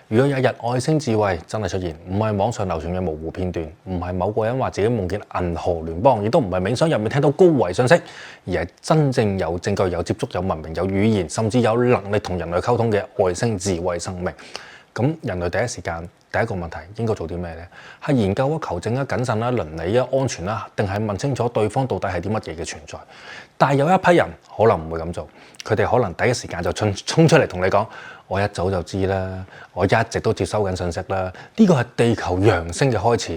如果有一日外星智慧真係出現，唔係網上流傳嘅模糊片段，唔係某個人話自己夢見銀河聯邦，亦都唔係冥想入面聽到高維信息，而係真正有證據、有接觸、有文明、有語言，甚至有能力同人類溝通嘅外星智慧生命，咁人類第一時間第一個問題應該做啲咩呢？係研究啊、求證啊、謹慎啊、倫理啊、安全啦，定係問清楚對方到底係啲乜嘢嘅存在？但係有一批人可能唔會咁做，佢哋可能第一時間就衝出嚟同你講。我一早就知啦，我一直都接收緊信息啦。呢個係地球揚升嘅開始，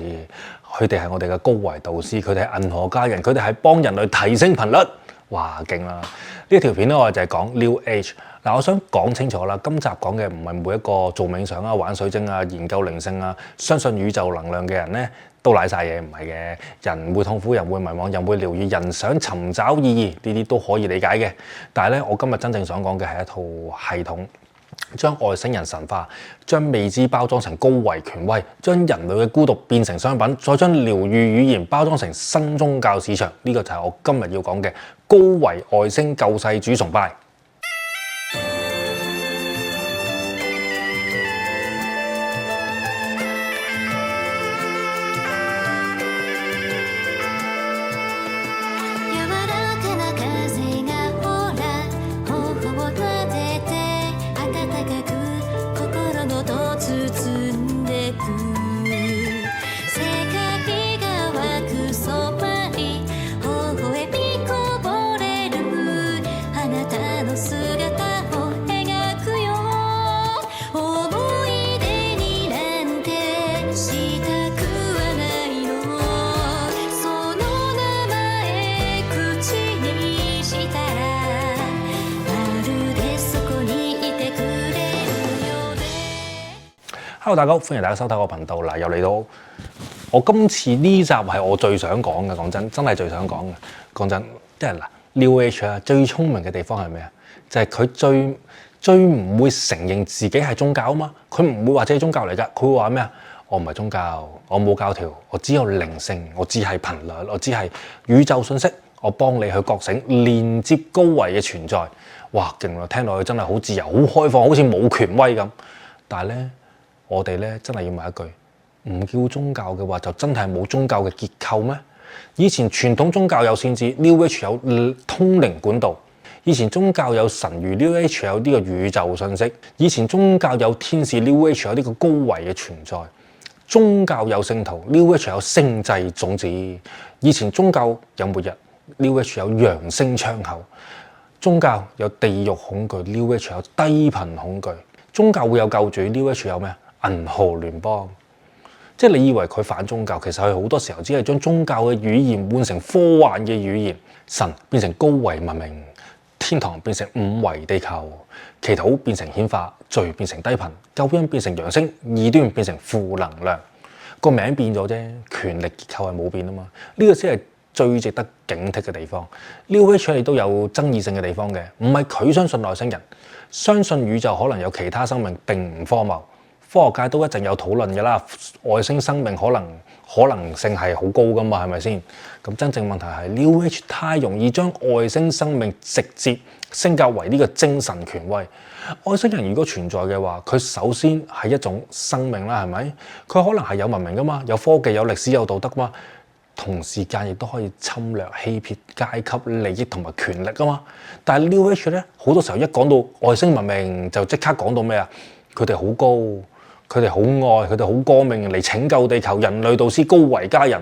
佢哋係我哋嘅高維導師，佢哋係銀河家人，佢哋係幫人類提升頻率。哇，勁啦！呢條片咧，我就係講 New Age。嗱，我想講清楚啦，今集講嘅唔係每一個做冥想啊、玩水晶啊、研究靈性啊、相信宇宙能量嘅人咧都賴晒嘢，唔係嘅。人會痛苦，人會迷惘，人會療愈，人想尋找意義，呢啲都可以理解嘅。但係咧，我今日真正想講嘅係一套系統。將外星人神化，將未知包裝成高維權威，將人類嘅孤獨變成商品，再將療愈語言包裝成新宗教市場。呢個就係我今日要講嘅高維外星救世主崇拜。Hello， 大家好，歡迎大家收睇我頻道。嗱，又嚟到我今次呢集係我最想講嘅，講真係最想講嘅。講真，即係嗱 ，New Age 啊，最聰明嘅地方係咩啊？就係佢最唔會承認自己係宗教啊嘛。佢唔會話自己宗教嚟㗎，佢會話咩啊？我唔係宗教，我冇教條，我只有靈性，我只係頻率，我只係宇宙信息，我幫你去覺醒，連接高維嘅存在。哇，勁咯！聽落去真係好自由、好開放，好似冇權威咁。但係咧，我哋咧真係要問一句：唔叫宗教嘅話，就真係冇宗教嘅結構咩？以前傳統宗教有先知 New Age 有通靈管道；以前宗教有神諭 New Age 有呢個宇宙信息；以前宗教有天使 New Age 有呢個高維嘅存在；宗教有聖徒 New Age 有星際種子；以前宗教有末日 New Age 有揚升窗口；宗教有地獄恐懼 New Age 有低頻恐懼；宗教會有救主 New Age 有咩？銀河聯邦。即係你以為佢反宗教，其實佢好多時候只係將宗教嘅語言換成科幻嘅語言，神變成高維文明，天堂變成五維地球，祈禱變成顯化，罪變成低頻，救恩變成揚升，異端變成負能量。個名變咗啫，權力結構係冇變啊嘛。呢個先係最值得警惕嘅地方。New Age 亦都有爭議性嘅地方嘅，唔係佢相信外星人，相信宇宙可能有其他生命並唔荒謬。科學界都一陣有討論嘅啦，外星生命可能性係好高噶嘛，係咪先？咁真正問題係 New Age 太容易將外星生命直接升格為呢個精神權威。外星人如果存在嘅話，佢首先係一種生命啦，係咪？佢可能係有文明噶嘛，有科技、有歷史、有道德嘛，同時間亦都可以侵略、欺騙、階級利益同埋權力噶嘛。但係 New Age 咧，好多時候一講到外星文明，就即刻講到咩啊？佢哋好高。佢哋好愛，佢哋好光明嚟拯救地球，人類導師高維家人。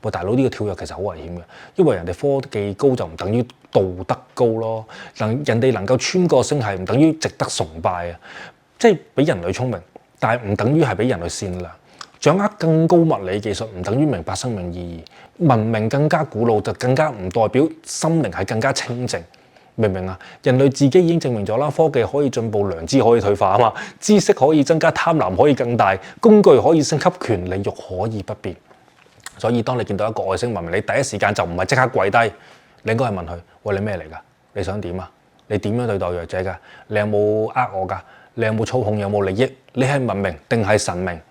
喂，大佬，呢個跳躍其實好危險嘅，因為人哋科技高就唔等於道德高咯。人哋能夠穿過星系唔等於值得崇拜啊！即係比人類聰明，但係唔等於係比人類善良。掌握更高物理技術唔等於明白生命意義。文明更加古老就更加唔代表心靈係更加清淨。明唔明啊？人類自己已經證明咗啦，科技可以進步，良知可以退化啊嘛，知識可以增加，貪婪可以更大，工具可以升級，權利欲可以不變。所以當你見到一個外星文明，你第一時間就唔係即刻跪低，你應該係問佢：喂，你咩嚟㗎？你想點啊？你點樣對待弱者㗎？你有冇呃我㗎？你有冇操控？有冇利益？你係文明定係神明？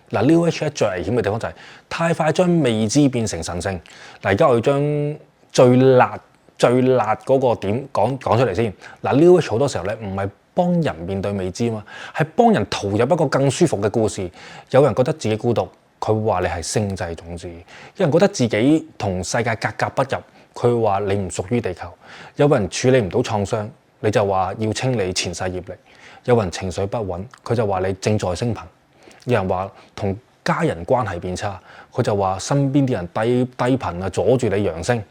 嗱 ，New Age 最危險嘅地方就係太快將未知變成神聖。嗱，而家我要將最辣嗰個點講出嚟先。嗱，New Age 好多時候咧唔係幫人面對未知嘛，係幫人投入一個更舒服嘅故事。有人覺得自己孤獨，佢會話你係星際種子；有人覺得自己同世界格格不入，佢會話你唔屬於地球。有人處理唔到創傷，你就話要清理前世業力；有人情緒不穩，佢就話你正在升頻；有人話同家人關係變差，佢就話身邊啲人低頻啊，阻住你揚升。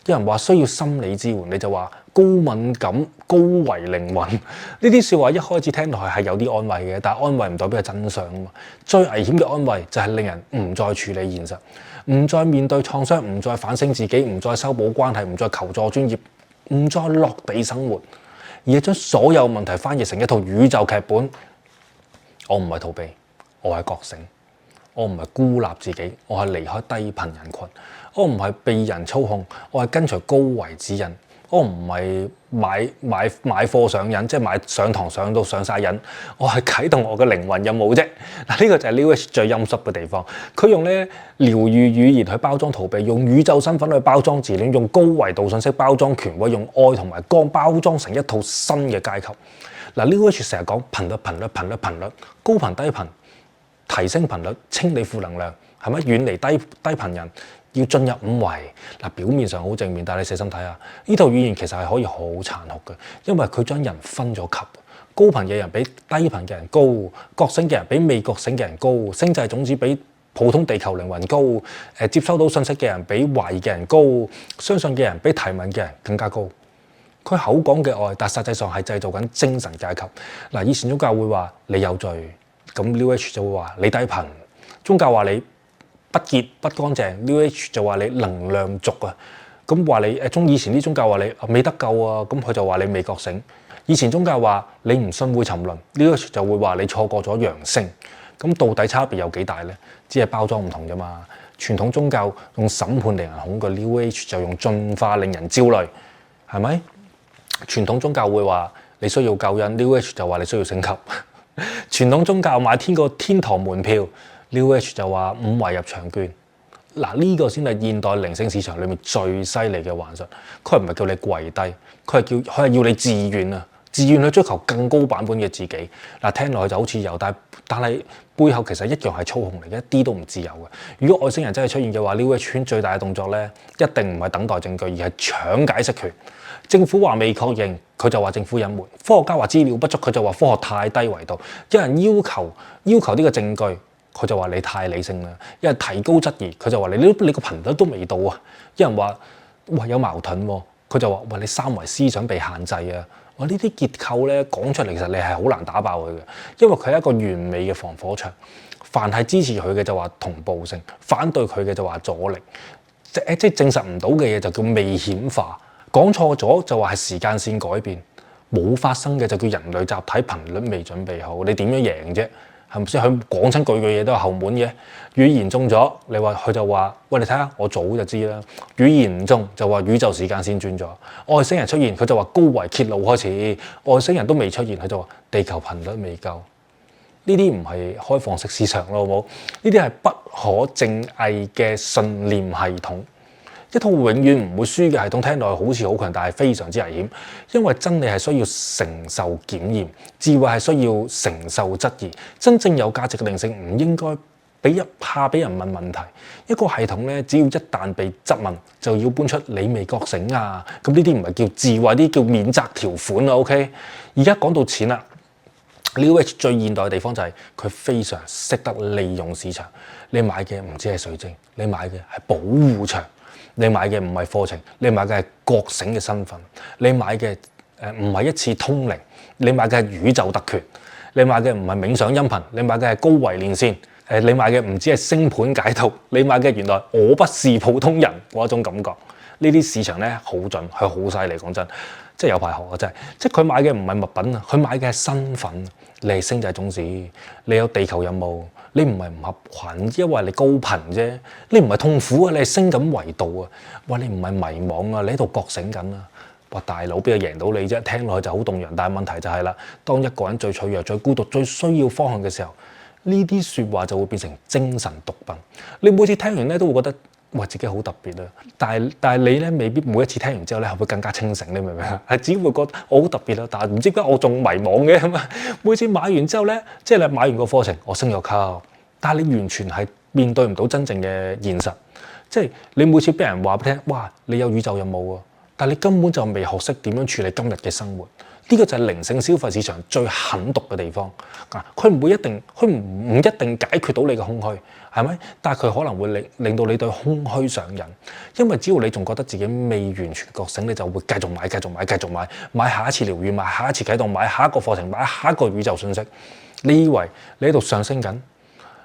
有人話需要心理支援，你就話高敏感、高維靈魂。呢啲説話一開始聽落係有啲安慰嘅，但係安慰唔代表係真相啊嘛。最危險嘅安慰就係令人唔再處理現實，唔再面對創傷，唔再反省自己，唔再修補關係，唔再求助專業，唔再落地生活，而係將所有問題翻譯成一套宇宙劇本。我唔係逃避，我係覺醒。我唔係孤立自己，我係離開低頻人群。我唔係被人操控，我係跟隨高維指引。我唔係買課上癮，即係買上堂上到上晒癮。我係啟動我嘅靈魂任務啫。嗱，呢個就係 New Age 最陰濕嘅地方。佢用咧療愈語言去包裝逃避，用宇宙身份去包裝自戀，用高維度信息包裝權威，用愛同埋光包裝成一套新嘅階級。嗱， New Age 成日講頻率，高頻低頻。提升頻率，清理負能量，係咪遠離低頻人？要進入五維嗱，表面上好正面，但係你細心睇下，呢套語言其實係可以好殘酷嘅，因為佢將人分咗級，高頻嘅人比低頻嘅人高，覺醒嘅人比未覺醒嘅人高，星際種子比普通地球靈魂高，接收到信息嘅人比懷疑嘅人高，相信嘅人比提問嘅人更加高。佢口講嘅愛，但實際上係製造緊精神階級。嗱，以前宗教會話你有罪。咁 New Age 就會話你低頻，宗教話你不潔不乾淨 ，New Age 就話你能量足啊。咁話你以前啲宗教話你未得救啊，咁佢就話你未覺醒。以前宗教話你唔信會沉淪 ，New Age 就會話你錯過咗揚升。咁到底差別有幾大呢？只係包裝唔同啫嘛。傳統宗教用審判令人恐懼 ，New Age 就用進化令人焦慮，係咪？傳統宗教會話你需要救恩 ，New Age 就話你需要升級。傳統宗教買天堂門票 ，New Age 就話5維入場券。嗱，呢個先係現代靈性市場裏面最犀利嘅幻術。佢唔係叫你跪低，佢係要你自願啊，自願去追求更高版本嘅自己。嗱，聽落去就好似有，但係背後其實一樣係操控嚟嘅，一啲都唔自由嘅。如果外星人真係出現嘅話 ，New Age 圈最大嘅動作咧，一定唔係等待證據，而係搶解釋權。政府話未確認，佢就話政府隱瞞；科學家話資料不足，佢就話科學太低維度。有人要求呢個證據，佢就話你太理性啦。有人提高質疑，佢就話你個頻率都未到啊。有人話喂有矛盾喎，佢就話喂你三維思想被限制啊。哇，呢啲結構咧講出嚟，其實你係好難打爆佢嘅，因為佢係一個完美嘅防火牆。凡係支持佢嘅就話同步性，反對佢嘅就話阻力。即係證實唔到嘅嘢就叫未顯化。講錯咗就話係時間線改變，冇發生嘅就叫人類集體頻率未準備好。你點樣贏啫？係咪先？佢講親句嘢都係後門嘅。語言中咗，你話佢就話：喂，你睇下，我早就知啦。語言唔中就話宇宙時間線轉咗。外星人出現，佢就話高維揭露開始。外星人都未出現，佢就話地球頻率未夠。呢啲唔係開放式市場咯，好冇？呢啲係不可證偽嘅信念系統。一套永遠唔會輸嘅系統，聽落去好似好強，但係非常之危險。因為真理係需要承受檢驗，智慧係需要承受質疑。真正有價值嘅靈性唔應該怕俾人問問題。一個系統咧，只要一旦被質問，就要搬出你未覺醒啊！咁呢啲唔係叫智慧，呢啲叫免責條款啊。OK， 而家講到錢啦。New Age 最現代嘅地方就係佢非常識得利用市場。你買嘅唔止係水晶，你買嘅係保護牆。你買嘅唔係課程，你買嘅係覺醒嘅身份。你買嘅唔係一次通靈，你買嘅係宇宙特權。你買嘅唔係冥想音頻，你買嘅係高維連線。你買嘅唔止係星盤解讀，你買嘅原來我不是普通人嗰一種感覺。呢啲市場咧好準，係好犀利。講真，即係有排學啊！真係，即係佢買嘅唔係物品啊，佢買嘅係身份。你係星際種子，你有地球任務，你唔係唔合群，因為你高頻啫。你唔係痛苦啊，你係升緊維度啊。哇，你唔係迷惘啊，你喺度覺醒緊啊。哇，大佬邊個贏到你啫？聽落去就好動人，但係問題就係啦，當一個人最脆弱、最孤獨、最需要方向嘅時候，呢啲説話就會變成精神毒品。你每次聽完咧都會覺得哇自己好特別啊！但係你咧未必每一次聽完之後咧係會更加清醒，你明唔明啊？係只會覺得我好特別啊，但係唔知點解我仲迷茫嘅咁啊！每次買完之後咧，即係你買完個課程，我升咗級，但係你完全係面對唔到真正嘅現實，即係你每次俾人話俾你聽，哇你有宇宙任務啊，但係你根本就未學識點樣處理今日嘅生活。呢個就係靈性消費市場最狠毒嘅地方啊！佢唔一定解決到你嘅空虛，係咪？但係佢可能會令到你對空虛上癮，因為只要你仲覺得自己未完全覺醒，你就會繼續買，買下一次療愈，買下一次啟動，買下一個課程，買下一個宇宙信息。你以為你喺度上升緊，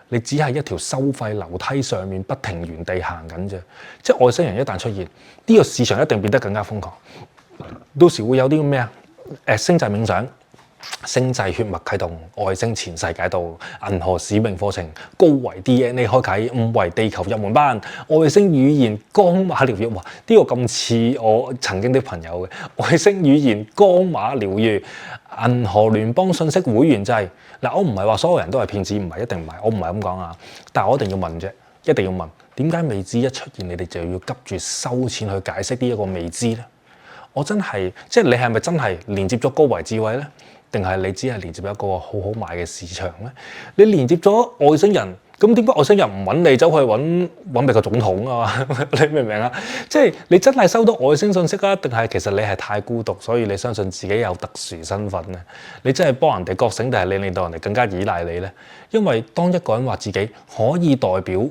你只係一條收費樓梯上面不停原地行緊啫。即係外星人一旦出現，呢個市場一定變得更加瘋狂。到時會有啲咩啊？星際冥想、星際血脈啟動、外星前世解讀、銀河使命課程、高維 DNA 開啟、5維地球入門班、外星語言光碼療愈。哇！呢個咁似我曾經啲朋友嘅外星語言光碼療愈、銀河聯邦信息會員制。嗱，我唔係話所有人都係騙子，唔係一定唔係，我唔係咁講啊。但係我一定要問啫，一定要問，點解未知一出現，你哋就要急住收錢去解釋呢一個未知咧？我真係，即係你係咪真係連接咗高維智慧咧？定係你只係連接一個好好賣嘅市場咧？你連接咗外星人，咁點解外星人唔揾你走去揾美國總統啊？你明唔明啊？即係你真係收到外星信息啊？定係其實你係太孤獨，所以你相信自己有特殊身份咧？你真係幫人哋覺醒，定係你令到人哋更加依賴你咧？因為當一個人話自己可以代表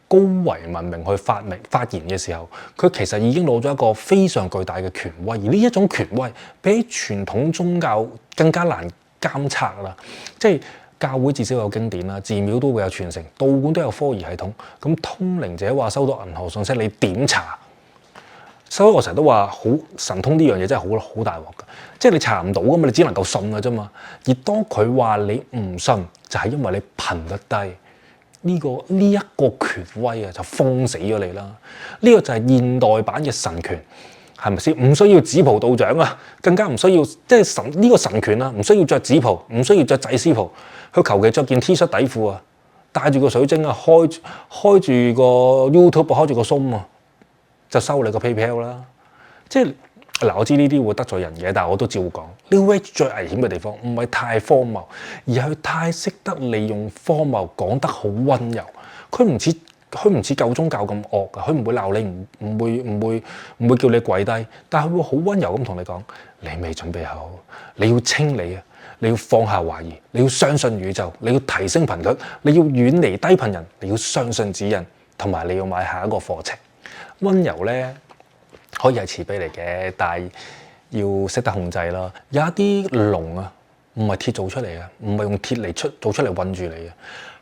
高維文明去發言嘅時候，佢其實已經攞咗一個非常巨大嘅權威，而呢一種權威比傳統宗教更加難監測啦。即係教會至少有經典啦，寺廟都會有傳承，道館都有科儀系統。咁通靈者話收到銀河信息，你點查？所以我成日都話好神通呢樣嘢真係好大鑊㗎，即係你查唔到㗎嘛，你只能夠信㗎啫嘛。而當佢話你唔信，就係因為你頻率低。呢一個權威啊，就封死咗你啦！呢個就係現代版嘅神權，係咪先？唔需要紫袍道長啊，更加唔需要即係呢個神權啊，唔需要着紫袍，唔需要着祭司袍，佢求其着件 T 恤底褲啊，帶住個水晶啊，開住個 YouTube， 開住個 Zoom 啊，就收你個 PayPal 啦！即係嗱，我知呢啲會得罪人嘅，但係我都照講。New Age 最危險嘅地方唔係太荒謬，而係佢太識得利用荒謬講得好溫柔。佢唔似舊宗教咁惡㗎，佢唔會鬧你，唔會叫你跪低，但係佢會好溫柔咁同你講：你未準備好，你要清理啊，你要放下懷疑，你要相信宇宙，你要提升頻率，你要遠離低頻人，你要相信指引，同埋你要買下一個課程。溫柔咧，可以係慈悲嚟嘅，但係要識得控制咯。有一啲龍啊，唔係鐵做出嚟嘅，唔係用鐵嚟做出嚟韞住你嘅。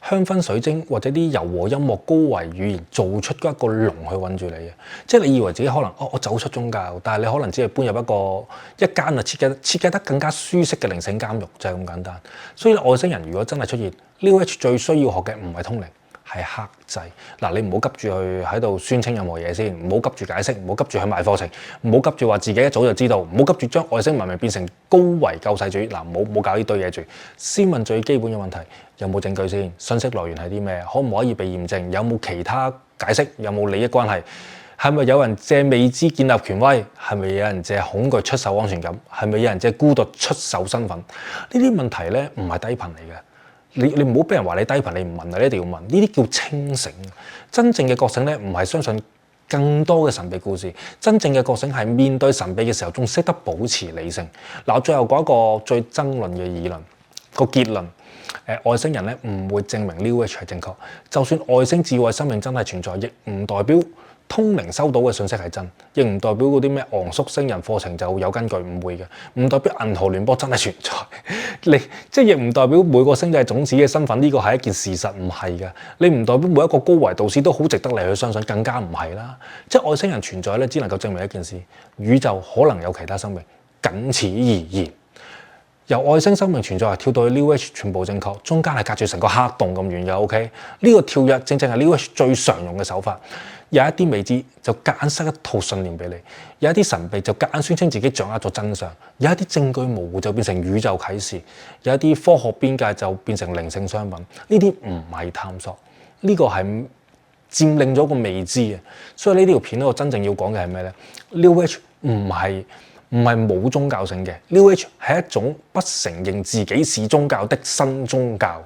香薰水晶或者啲柔和音樂、高維語言做出一個龍去韞住你嘅。即係你以為自己可能我走出宗教，但係你可能只係搬入一間啊設計得更加舒適嘅靈性監獄，就係咁簡單。所以外星人如果真係出現，New Age 最需要學嘅唔係通靈，係克制。嗱，你唔好急住去喺度宣稱任何嘢先，唔好急住解釋，唔好急住去賣課程，唔好急住話自己一早就知道，唔好急住將外星文明變成高維救世主。嗱，唔好搞呢堆嘢住，先問最基本嘅問題：有冇證據先？信息來源係啲咩？可唔可以被驗證？有冇其他解釋？有冇利益關係？係咪有人借未知建立權威？係咪有人借恐懼出售安全感？係咪有人借孤獨出售身份？呢啲問題咧唔係低頻嚟嘅。你唔好俾人話你低頻，你唔問啊！你一定要問。呢啲叫清醒。真正嘅覺醒咧，唔係相信更多嘅神秘故事。真正嘅覺醒係面對神秘嘅時候，仲識得保持理性。嗱，我最後講一個最爭論嘅議論，個結論。外星人咧唔會證明 New Age 係正確。就算外星智慧生命真係存在，亦唔代表通靈收到嘅信息係真，亦唔代表嗰啲咩昂宿星人課程就有根據，唔會嘅。唔代表銀河聯邦真係存在，即係亦唔代表每個星際種子嘅身份呢個係一件事實，唔係嘅。你唔代表每一個高維導師都好值得你去相信，更加唔係啦。即係外星人存在咧，只能夠證明一件事：宇宙可能有其他生命，僅此而言。由外星生命存在跳到去 New Age 全部正確，中間係隔住成個黑洞咁遠嘅。OK， 呢個跳躍正正係 New Age 最常用嘅手法。有一啲未知就夾硬塞一套信念俾你，有一啲神秘就夾硬宣稱自己掌握咗真相，有一啲證據模糊就變成宇宙啟示，有一啲科學邊界就變成靈性商品。呢啲唔係探索，呢個係佔領咗個未知啊。所以呢條片咧，我真正要講嘅係咩咧 ？New Age 唔係冇宗教性嘅 ，New Age 係一種不承認自己是宗教的新宗教。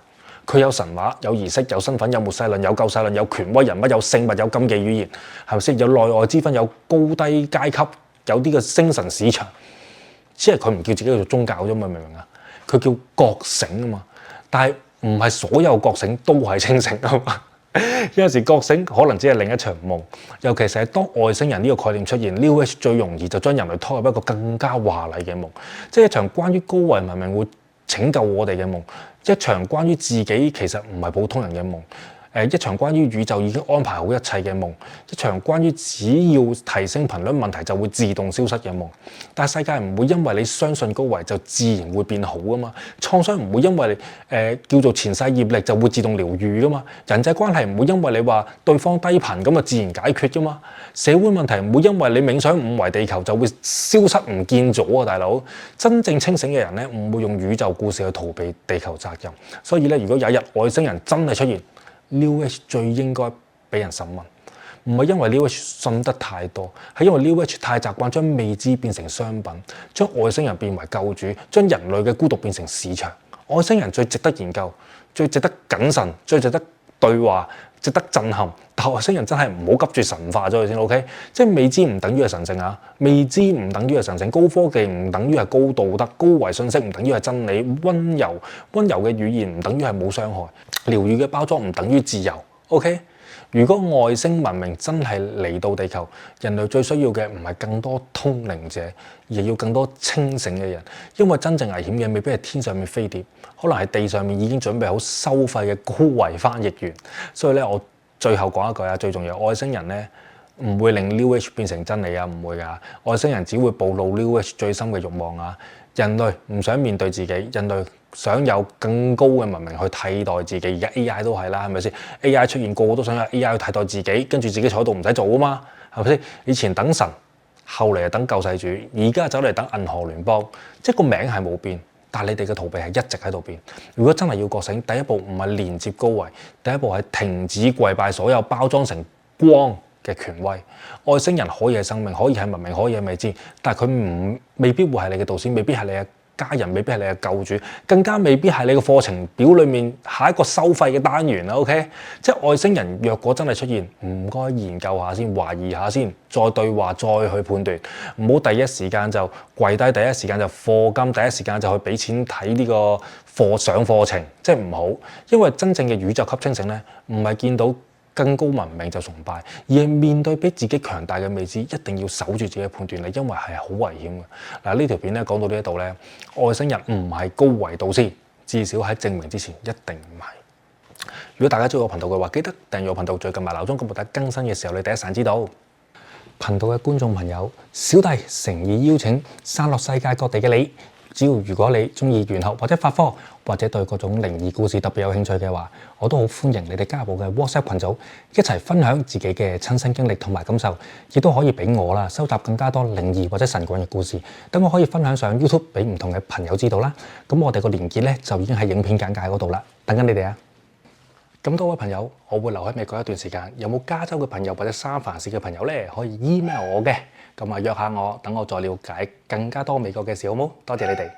佢有神話、有儀式、有身份、有末世論、有救世論、有權威人物、有聖物、有禁忌語言，係咪先？有內外之分，有高低階級，有啲嘅精神市場。只係佢唔叫自己做宗教啫嘛，明唔明啊？佢叫覺醒啊嘛。但係唔係所有覺醒都係清醒啊嘛。有陣時覺醒可能只係另一場夢，尤其是係當外星人呢個概念出現 ，New Age 最容易就將人類拖入一個更加華麗嘅夢，即係一場關於高維文明會拯救我哋嘅夢，一場關於自己其實唔係普通人嘅夢。一場關於宇宙已經安排好一切嘅夢，一場關於只要提升頻率問題就會自動消失嘅夢。但係世界唔會因為你相信高維就自然會變好噶嘛，創傷唔會因為你叫做前世業力就會自動療愈噶嘛，人際關係唔會因為你話對方低頻咁啊自然解決噶嘛，社會問題唔會因為你冥想五維地球就會消失唔見咗啊，大佬！真正清醒嘅人咧唔會用宇宙故事去逃避地球責任，所以咧如果有一日外星人真係出現，New Age 最應該俾人審問，唔係因為 New Age 信得太多，係因為 New Age 太習慣將未知變成商品，將外星人變為救主，將人類嘅孤獨變成市場。外星人最值得研究，最值得謹慎，最值得對話，值得震撼。但外星人真係唔好急住神化咗佢先 ，OK？ 即係未知唔等於係神聖啊，未知唔等於係神聖，高科技唔等於係高道德，高維信息唔等於係真理，溫柔嘅語言唔等於係冇傷害。療愈嘅包裝唔等於自由 ，OK？ 如果外星文明真係嚟到地球，人類最需要嘅唔係更多通靈者，而係要更多清醒嘅人。因為真正危險嘅未必係天上面飛碟，可能係地上面已經準備好收費嘅高維翻譯員。所以咧，我最後講一句啊，最重要，外星人咧唔會令 New Age 變成真理啊，唔會㗎。外星人只會暴露 New Age 最深嘅慾望啊。人類唔想面對自己，人類想有更高嘅文明去替代自己，而家 AI 都係啦，係咪先 ？AI 出現個個都想有 AI 去替代自己，跟住自己坐喺度唔使做啊嘛，係咪先？以前等神，後嚟就等救世主，而家走嚟等銀河聯邦，即係個名係冇變，但係你哋嘅逃避係一直喺度變。如果真係要覺醒，第一步唔係連接高維，第一步係停止跪拜所有包裝成光嘅權威。外星人可以係生命，可以係文明，可以係未知，但係佢未必會係你嘅導師，未必係你嘅家人，未必係你嘅救主，更加未必係你嘅課程表裡面下一個收費嘅單元啦。OK， 即係外星人若果真係出現，唔該研究下先，懷疑下先，再對話，再去判斷，唔好第一時間就跪低，第一時間就課金，第一時間就去俾錢睇呢個上課程，即係唔好，因為真正嘅宇宙級清醒咧，唔係見到更高文明就崇拜，而係面對比自己強大嘅未知，一定要守住自己嘅判斷力，因為係好危險嘅。嗱，呢條片咧講到呢一度咧，外星人唔係高維導師，至少喺證明之前一定唔係。如果大家中意我頻道嘅話，記得訂閱我頻道，最近埋鬧鐘，咁冇得更新嘅時候，你第一時間知道。頻道嘅觀眾朋友，小弟誠意邀請散落世界各地嘅你。只要如果你中意玄學或者法科，或者對各種靈異故事特別有興趣嘅話，我都好歡迎你哋加入我嘅 WhatsApp 群組，一齊分享自己嘅親身經歷同埋感受，亦都可以俾我啦收集更加多靈異或者神棍嘅故事，等我可以分享上 YouTube 俾唔同嘅朋友知道啦。咁我哋個連結咧就已經喺影片簡介嗰度啦，等緊你哋啊！咁多位朋友，我會留喺美國一段時間，有冇加州嘅朋友或者三藩市嘅朋友咧，可以 email 我嘅，咁啊約下我，等我再了解更加多美國嘅事，好冇？多謝你哋。